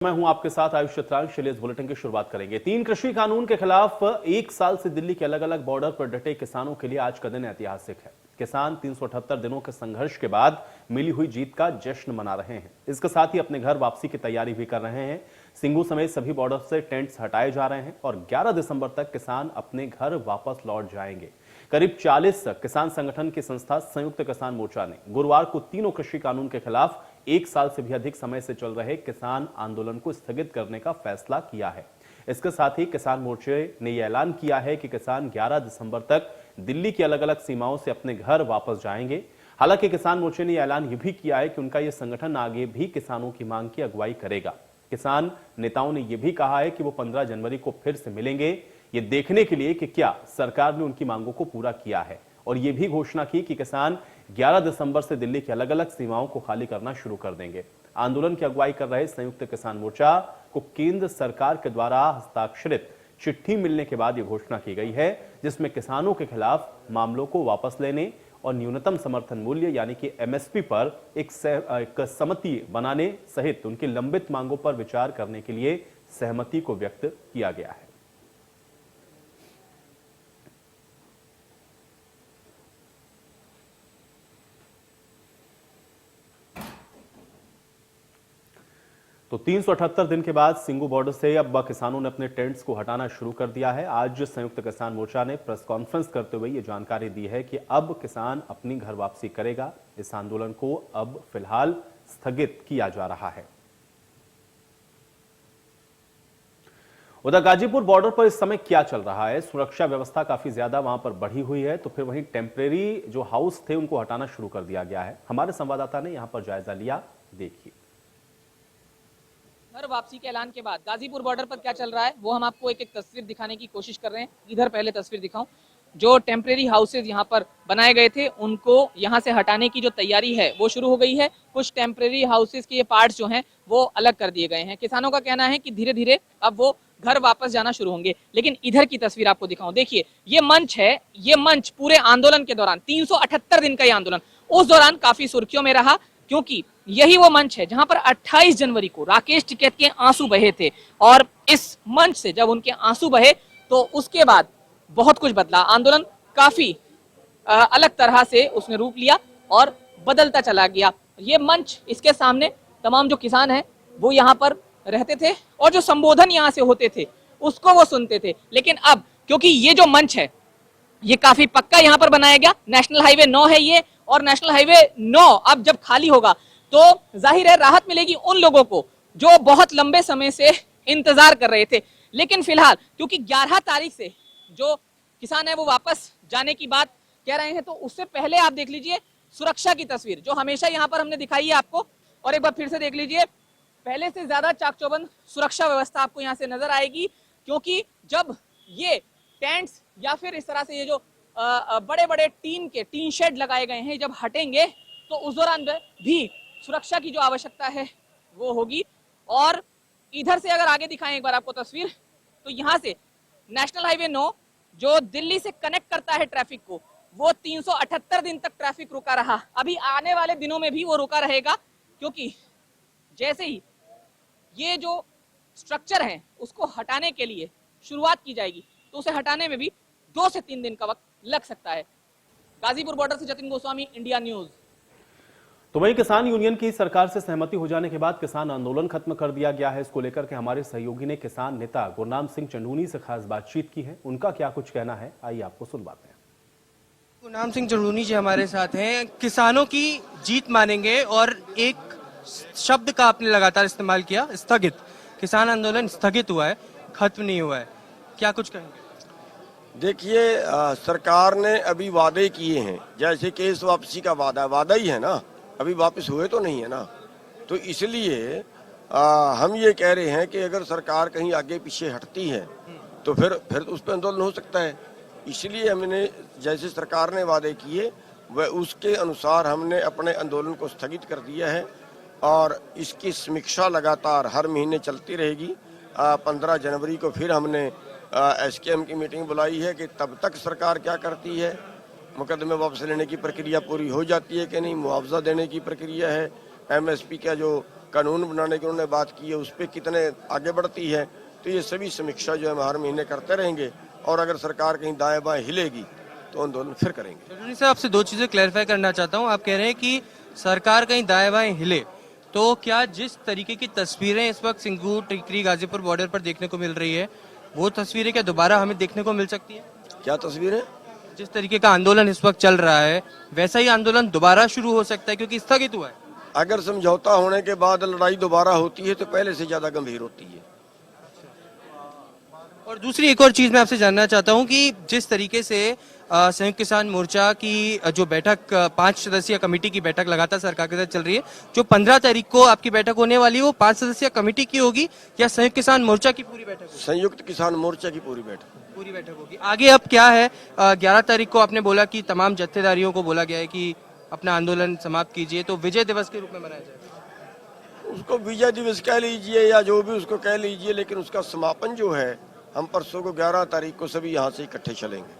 मैं हूं आपके साथ आयुष चित्रांश। चलिए इस बुलेटिन की शुरुआत करेंगे। 3 कृषि कानून के खिलाफ 1 साल से दिल्ली के अलग अलग बॉर्डर पर डटे किसानों के लिए आज का दिन ऐतिहासिक है। किसान 378 दिनों के संघर्ष के बाद मिली हुई जीत का जश्न मना रहे हैं। इसके साथ ही अपने घर वापसी की तैयारी भी कर रहे हैं। सिंगू समेत सभी बॉर्डर से टेंट्स हटाए जा रहे हैं और 11 दिसंबर तक किसान अपने घर वापस लौट जाएंगे। करीब 40 किसान संगठन की संस्था संयुक्त किसान मोर्चा ने गुरुवार को तीनों कृषि कानून के खिलाफ 1 साल से भी अधिक समय से चल रहे किसान आंदोलन को स्थगित करने का फैसला किया है। इसके साथ ही किसान मोर्चे ने यह ऐलान किया है कि किसान 11 दिसंबर तक दिल्ली की अलग अलग सीमाओं से अपने घर वापस जाएंगे। हालांकि किसान मोर्चे ने यह ऐलान यह भी किया है कि उनका यह संगठन आगे भी किसानों की मांग की अगुवाई करेगा। किसान नेताओं ने यह भी कहा है कि वो 15 जनवरी को फिर से मिलेंगे, ये देखने के लिए कि क्या सरकार ने उनकी मांगों को पूरा किया है, और यह भी घोषणा की कि किसान 11 दिसंबर से दिल्ली की अलग अलग सीमाओं को खाली करना शुरू कर देंगे। आंदोलन की अगुवाई कर रहे संयुक्त किसान मोर्चा को केंद्र सरकार के द्वारा हस्ताक्षरित चिट्ठी मिलने के बाद यह घोषणा की गई है, जिसमें किसानों के खिलाफ मामलों को वापस लेने और न्यूनतम समर्थन मूल्य यानी कि एमएसपी पर एक सहमति बनाने सहित उनकी लंबित मांगों पर विचार करने के लिए सहमति को व्यक्त किया गया है। तो 378 दिन के बाद सिंगू बॉर्डर से अब किसानों ने अपने टेंट्स को हटाना शुरू कर दिया है। आज संयुक्त किसान मोर्चा ने प्रेस कॉन्फ्रेंस करते हुए ये जानकारी दी है कि अब किसान अपनी घर वापसी करेगा। इस आंदोलन को अब फिलहाल स्थगित किया जा रहा है। उधर गाजीपुर बॉर्डर पर इस समय क्या चल रहा है? सुरक्षा व्यवस्था काफी ज्यादा वहां पर बढ़ी हुई है, तो फिर वहीं टेम्परेरी जो हाउस थे उनको हटाना शुरू कर दिया गया है। हमारे संवाददाता ने यहां पर जायजा लिया, देखिए। घर वापसी के ऐलान के बाद गाजीपुर बॉर्डर पर क्या चल रहा है वो हम आपको एक एक तस्वीर दिखाने की कोशिश कर रहे हैं। इधर पहले तस्वीर दिखाऊं, जो टेम्परेरी हाउसेज यहाँ पर बनाए गए थे उनको यहाँ से हटाने की जो तैयारी है वो शुरू हो गई है। कुछ टेम्परेरी हाउसेज के ये पार्ट्स जो हैं वो अलग कर दिए गए हैं। किसानों का कहना है कि धीरे धीरे अब वो घर वापस जाना शुरू होंगे। लेकिन इधर की तस्वीर आपको दिखाऊं, देखिए ये मंच है। ये मंच पूरे आंदोलन के दौरान 378 दिन का ये आंदोलन उस दौरान काफी सुर्खियों में रहा, क्योंकि यही वो मंच है जहां पर 28 जनवरी को राकेश टिकैत के आंसू बहे थे। और इस मंच से जब उनके आंसू बहे तो उसके बाद बहुत कुछ बदला। आंदोलन काफी अलग तरह से उसने रूप लिया और बदलता चला गया। ये मंच, इसके सामने तमाम जो किसान हैं वो यहाँ पर रहते थे और जो संबोधन यहाँ से होते थे उसको वो सुनते थे। लेकिन अब क्योंकि ये जो मंच है ये काफी पक्का यहाँ पर बनाया गया, नेशनल हाईवे 9 है ये, और नेशनल हाईवे 9 अब जब खाली होगा तो जाहिर है राहत मिलेगी उन लोगों को जो बहुत लंबे समय से इंतजार कर रहे थे। लेकिन फिलहाल क्योंकि 11 तारीख से जो किसान है वो वापस जाने की बात कह रहे हैं, तो उससे पहले आप देख लीजिए सुरक्षा की तस्वीर जो हमेशा यहाँ पर हमने दिखाई है आपको, और एक बार फिर से देख लीजिए। पहले से ज्यादा चाक चौबंद सुरक्षा व्यवस्था आपको यहाँ से नजर आएगी, क्योंकि जब ये टेंट्स या फिर इस तरह से ये जो बड़े बड़े टीन शेड लगाए गए हैं जब हटेंगे तो उस दौरान भी सुरक्षा की जो आवश्यकता है वो होगी। और इधर से अगर आगे दिखाएं एक बार आपको तस्वीर, तो यहाँ से नेशनल हाईवे 9 जो दिल्ली से कनेक्ट करता है ट्रैफिक को, वो 378 दिन तक ट्रैफिक रुका रहा। अभी आने वाले दिनों में भी वो रुका रहेगा, क्योंकि जैसे ही ये जो स्ट्रक्चर है उसको हटाने के लिए शुरुआत की जाएगी तो उसे हटाने में भी 2 से 3 दिन का वक्त लग सकता है। गाजीपुर बॉर्डर से जतिन गोस्वामी, इंडिया न्यूज। तो वहीं किसान यूनियन की सरकार से सहमति हो जाने के बाद किसान आंदोलन खत्म कर दिया गया है। इसको लेकर के हमारे सहयोगी ने किसान नेता गुरनाम सिंह चंदूनी से खास बातचीत की है। उनका क्या कुछ कहना है, आइए आपको सुनवाते हैं। गुरनाम सिंह चंदूनी जी हमारे साथ हैं। किसानों की जीत मानेंगे, और एक शब्द का आपने लगातार इस्तेमाल किया, स्थगित। किसान आंदोलन स्थगित हुआ है, खत्म नहीं हुआ है, क्या कुछ कहेंगे? देखिए, सरकार ने अभी वादे किए हैं, जैसे केस वापसी का वादा ही है ना, अभी वापस हुए तो नहीं है ना। तो इसलिए हम ये कह रहे हैं कि अगर सरकार कहीं आगे पीछे हटती है तो फिर उस पर आंदोलन हो सकता है। इसलिए हमने जैसे सरकार ने वादे किए वह उसके अनुसार हमने अपने आंदोलन को स्थगित कर दिया है, और इसकी समीक्षा लगातार हर महीने चलती रहेगी। 15 जनवरी को फिर हमने एसकेएम की मीटिंग बुलाई है कि तब तक सरकार क्या करती है, मुकदमे वापस लेने की प्रक्रिया पूरी हो जाती है कि नहीं, मुआवजा देने की प्रक्रिया है, एमएसपी का जो कानून बनाने की उन्होंने बात की है, उस पर कितने आगे बढ़ती है। तो ये सभी समीक्षा जो है हम हर महीने करते रहेंगे और अगर सरकार कहीं दाएं बाएं हिलेगी तो आंदोलन फिर करेंगे। चटर्जी साहब, आपसे दो चीजें क्लैरिफाई करना चाहता हूँ। आप कह रहे हैं कि सरकार कहीं दाएं बाएं हिले, तो क्या जिस तरीके की तस्वीरें इस वक्त सिंगूर टिकरी गाजीपुर बॉर्डर पर देखने को मिल रही है, वो तस्वीरें क्या दोबारा हमें देखने को मिल सकती है? क्या तस्वीरें? जिस तरीके का आंदोलन इस वक्त चल रहा है, वैसा ही आंदोलन दोबारा शुरू हो सकता है क्योंकि स्थगित हुआ है। अगर समझौता होने के बाद लड़ाई दोबारा होती है तो पहले से ज्यादा गंभीर होती है। और दूसरी एक और चीज मैं आपसे जानना चाहता हूं कि जिस तरीके से संयुक्त किसान मोर्चा की जो बैठक 5 सदस्यीय कमेटी की बैठक लगातार सरकार के साथ चल रही है, जो 15 तारीख को आपकी बैठक होने वाली है वो 5 सदस्यीय कमेटी की होगी या संयुक्त किसान मोर्चा की पूरी बैठक होगी? संयुक्त किसान मोर्चा की पूरी बैठक होगी। आगे अब क्या है? 11 तारीख को आपने बोला कि तमाम जत्थेदारियों को बोला गया है कि अपना आंदोलन समाप्त कीजिए, तो विजय दिवस के रूप में मनाया जाएगा। उसको विजय दिवस कह लीजिए या जो भी उसको कह लीजिए, लेकिन उसका समापन जो है हम परसों को 11 तारीख को सभी यहाँ से इकट्ठे चलेंगे।